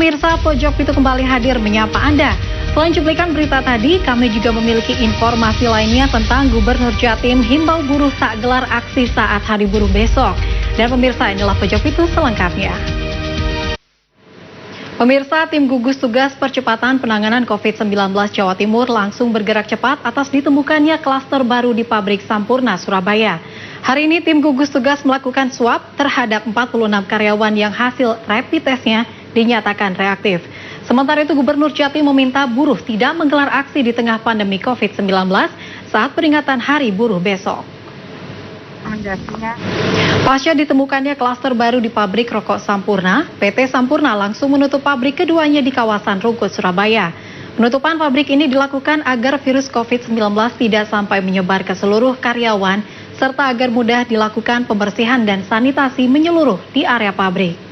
Pemirsa, Pojok Pitu kembali hadir menyapa Anda. Selain cuplikan berita tadi, kami juga memiliki informasi lainnya tentang Gubernur Jatim himbau buruh tak gelar aksi saat Hari Buruh besok. Dan pemirsa, inilah Pojok Pitu selengkapnya. Pemirsa, tim gugus tugas percepatan penanganan COVID-19 Jawa Timur langsung bergerak cepat atas ditemukannya klaster baru di pabrik Sampurna, Surabaya. Hari ini tim gugus tugas melakukan swab terhadap 46 karyawan yang hasil rapid testnya dinyatakan reaktif. Sementara itu Gubernur Jatim meminta buruh tidak menggelar aksi di tengah pandemi COVID-19 saat peringatan Hari Buruh besok. Pasca ditemukannya klaster baru di pabrik rokok Sampurna, PT Sampurna langsung menutup pabrik keduanya di kawasan Rungkut, Surabaya. Penutupan pabrik ini dilakukan agar virus COVID-19 tidak sampai menyebar ke seluruh karyawan, serta agar mudah dilakukan pembersihan dan sanitasi menyeluruh di area pabrik.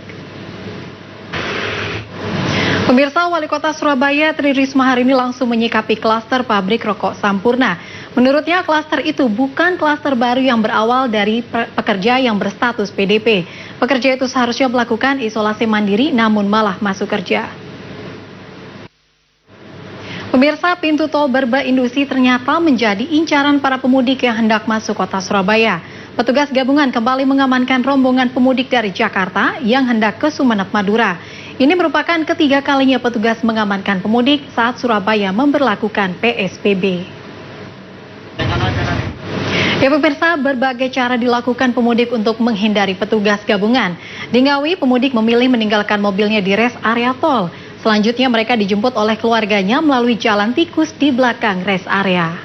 Pemirsa, Wali Kota Surabaya Tri Risma hari ini langsung menyikapi klaster pabrik rokok Sampurna. Menurutnya klaster itu bukan klaster baru yang berawal dari pekerja yang berstatus PDP. Pekerja itu seharusnya melakukan isolasi mandiri namun malah masuk kerja. Pemirsa, pintu tol Berba Indusi ternyata menjadi incaran para pemudik yang hendak masuk kota Surabaya. Petugas gabungan kembali mengamankan rombongan pemudik dari Jakarta yang hendak ke Sumeneb, Madura. Ini merupakan ketiga kalinya petugas mengamankan pemudik saat Surabaya memberlakukan PSBB. Ya pemirsa, berbagai cara dilakukan pemudik untuk menghindari petugas gabungan. Di Ngawi, pemudik memilih meninggalkan mobilnya di rest area tol. Selanjutnya mereka dijemput oleh keluarganya melalui jalan tikus di belakang rest area.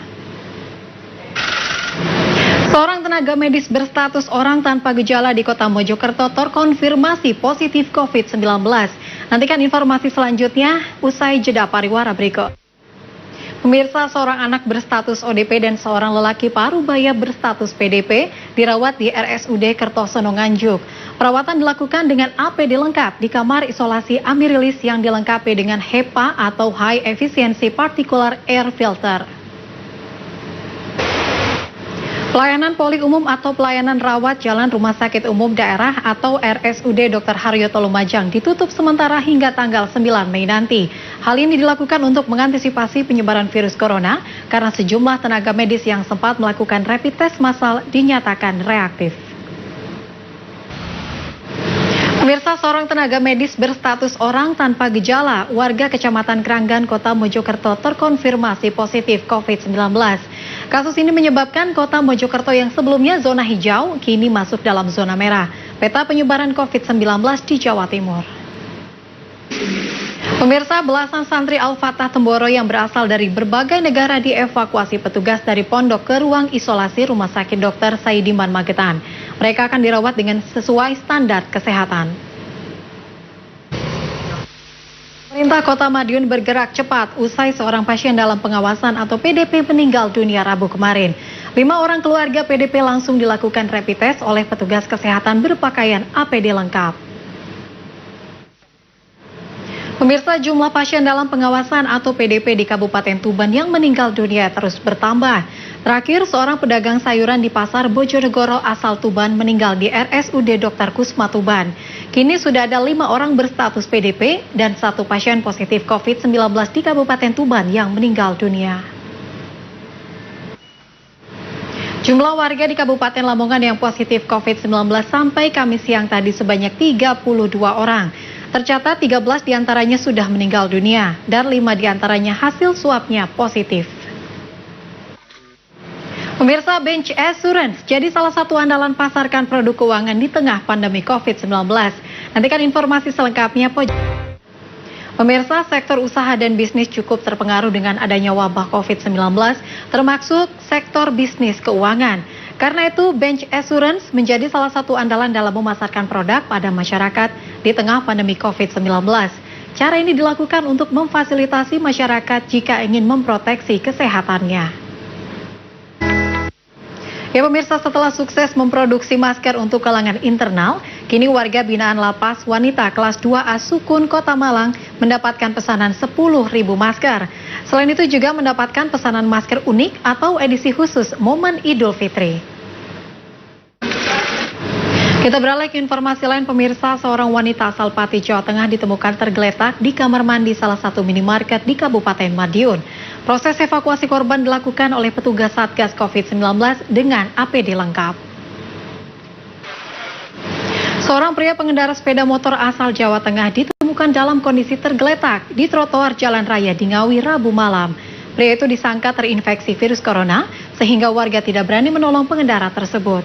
Seorang tenaga medis berstatus orang tanpa gejala di Kota Mojokerto terkonfirmasi positif COVID-19. Nantikan informasi selanjutnya usai jeda pariwara berikut. Pemirsa, seorang anak berstatus ODP dan seorang lelaki parubaya berstatus PDP dirawat di RSUD Kertosono Nganjuk. Perawatan dilakukan dengan APD lengkap di kamar isolasi Amirilis yang dilengkapi dengan HEPA atau High Efficiency Particular Air Filter. Pelayanan poli umum atau pelayanan rawat jalan Rumah Sakit Umum Daerah atau RSUD Dr. Haryoto Lumajang ditutup sementara hingga tanggal 9 Mei nanti. Hal ini dilakukan untuk mengantisipasi penyebaran virus corona karena sejumlah tenaga medis yang sempat melakukan rapid test massal dinyatakan reaktif. Pemirsa, seorang tenaga medis berstatus orang tanpa gejala warga Kecamatan Kranggan, Kota Mojokerto terkonfirmasi positif COVID-19. Kasus ini menyebabkan Kota Mojokerto yang sebelumnya zona hijau kini masuk dalam zona merah. Peta penyebaran COVID-19 di Jawa Timur. Pemirsa, belasan santri Al-Fatah Temboro yang berasal dari berbagai negara dievakuasi petugas dari pondok ke ruang isolasi Rumah Sakit Dr. Saidiman Magetan. Mereka akan dirawat dengan sesuai standar kesehatan. Pemerintah Kota Madiun bergerak cepat usai seorang pasien dalam pengawasan atau PDP meninggal dunia Rabu kemarin. 5 orang keluarga PDP langsung dilakukan rapid test oleh petugas kesehatan berpakaian APD lengkap. Pemirsa, jumlah pasien dalam pengawasan atau PDP di Kabupaten Tuban yang meninggal dunia terus bertambah. Terakhir, seorang pedagang sayuran di Pasar Bojonegoro asal Tuban meninggal di RSUD Dr. Kusma Tuban. Kini sudah ada 5 orang berstatus PDP dan 1 pasien positif COVID-19 di Kabupaten Tuban yang meninggal dunia. Jumlah warga di Kabupaten Lamongan yang positif COVID-19 sampai Kamis siang tadi sebanyak 32 orang. Tercatat 13 diantaranya sudah meninggal dunia dan 5 diantaranya hasil swabnya positif. Pemirsa, Bench Assurance jadi salah satu andalan pasarkan produk keuangan di tengah pandemi COVID-19. Nantikan informasi selengkapnya. Pemirsa, sektor usaha dan bisnis cukup terpengaruh dengan adanya wabah COVID-19, termasuk sektor bisnis keuangan. Karena itu, Bench Assurance menjadi salah satu andalan dalam memasarkan produk pada masyarakat di tengah pandemi COVID-19. Cara ini dilakukan untuk memfasilitasi masyarakat jika ingin memproteksi kesehatannya. Ya pemirsa, setelah sukses memproduksi masker untuk kalangan internal, kini warga binaan lapas wanita kelas 2A Sukun Kota Malang mendapatkan pesanan 10.000 masker. Selain itu juga mendapatkan pesanan masker unik atau edisi khusus momen Idul Fitri. Kita beralih ke informasi lain, pemirsa. Seorang wanita asal Pati, Jawa Tengah ditemukan tergeletak di kamar mandi salah satu minimarket di Kabupaten Madiun. Proses evakuasi korban dilakukan oleh petugas Satgas COVID-19 dengan APD lengkap. Seorang pria pengendara sepeda motor asal Jawa Tengah ditemukan dalam kondisi tergeletak di trotoar Jalan Raya di Ngawi Rabu malam. Pria itu disangka terinfeksi virus corona sehingga warga tidak berani menolong pengendara tersebut.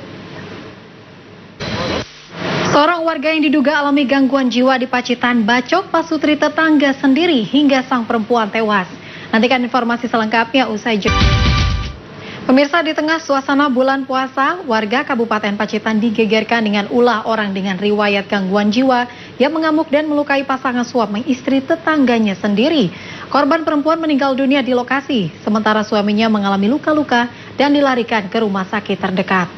Seorang warga yang diduga alami gangguan jiwa di Pacitan bacok pasutri tetangga sendiri hingga sang perempuan tewas. Nantikan informasi selengkapnya usai jeda. Pemirsa, di tengah suasana bulan puasa, warga Kabupaten Pacitan digegerkan dengan ulah orang dengan riwayat gangguan jiwa yang mengamuk dan melukai pasangan suami istri tetangganya sendiri. Korban perempuan meninggal dunia di lokasi, sementara suaminya mengalami luka-luka dan dilarikan ke rumah sakit terdekat.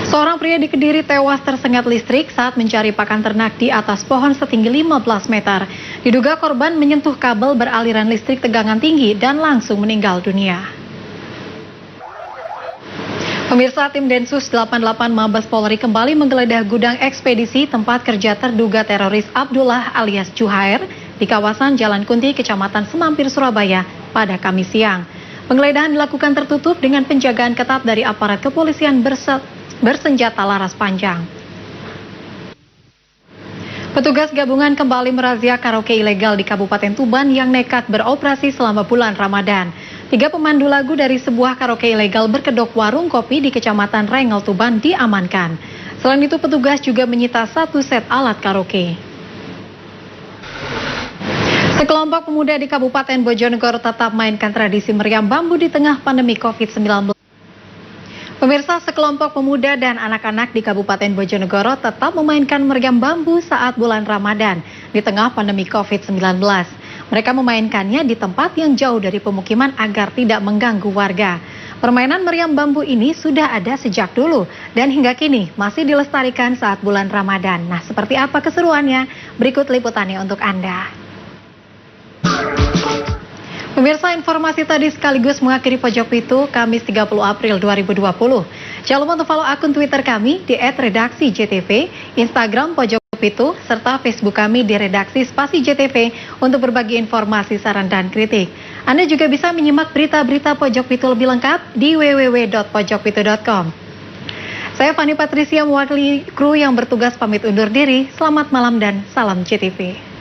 Seorang pria di Kediri tewas tersengat listrik saat mencari pakan ternak di atas pohon setinggi 15 meter. Diduga korban menyentuh kabel beraliran listrik tegangan tinggi dan langsung meninggal dunia. Pemirsa, tim Densus 88 Mabes Polri kembali menggeledah gudang ekspedisi tempat kerja terduga teroris Abdullah alias Juhair di kawasan Jalan Kunti, Kecamatan Semampir, Surabaya pada Kamis siang. Penggeledahan dilakukan tertutup dengan penjagaan ketat dari aparat kepolisian bersenjata laras panjang. Petugas gabungan kembali merazia karaoke ilegal di Kabupaten Tuban yang nekat beroperasi selama bulan Ramadan. 3 pemandu lagu dari sebuah karaoke ilegal berkedok warung kopi di Kecamatan Rengel, Tuban diamankan. Selain itu, petugas juga menyita 1 set alat karaoke. Sekelompok pemuda di Kabupaten Bojonegoro tetap mainkan tradisi meriam bambu di tengah pandemi COVID-19. Pemirsa, sekelompok pemuda dan anak-anak di Kabupaten Bojonegoro tetap memainkan meriam bambu saat bulan Ramadan di tengah pandemi COVID-19. Mereka memainkannya di tempat yang jauh dari pemukiman agar tidak mengganggu warga. Permainan meriam bambu ini sudah ada sejak dulu dan hingga kini masih dilestarikan saat bulan Ramadan. Nah, seperti apa keseruannya? Berikut liputannya untuk Anda. Pemirsa, informasi tadi sekaligus mengakhiri Pojok Pitu Kamis 30 April 2020. Jangan lupa untuk follow akun Twitter kami di @redaksi_JTV, Instagram Pojok Pitu, serta Facebook kami di Redaksi Spasi JTV untuk berbagi informasi, saran, dan kritik. Anda juga bisa menyimak berita-berita Pojok Pitu lebih lengkap di www.pojokpitu.com. Saya Fani Patricia mewakili kru yang bertugas pamit undur diri. Selamat malam dan salam JTV.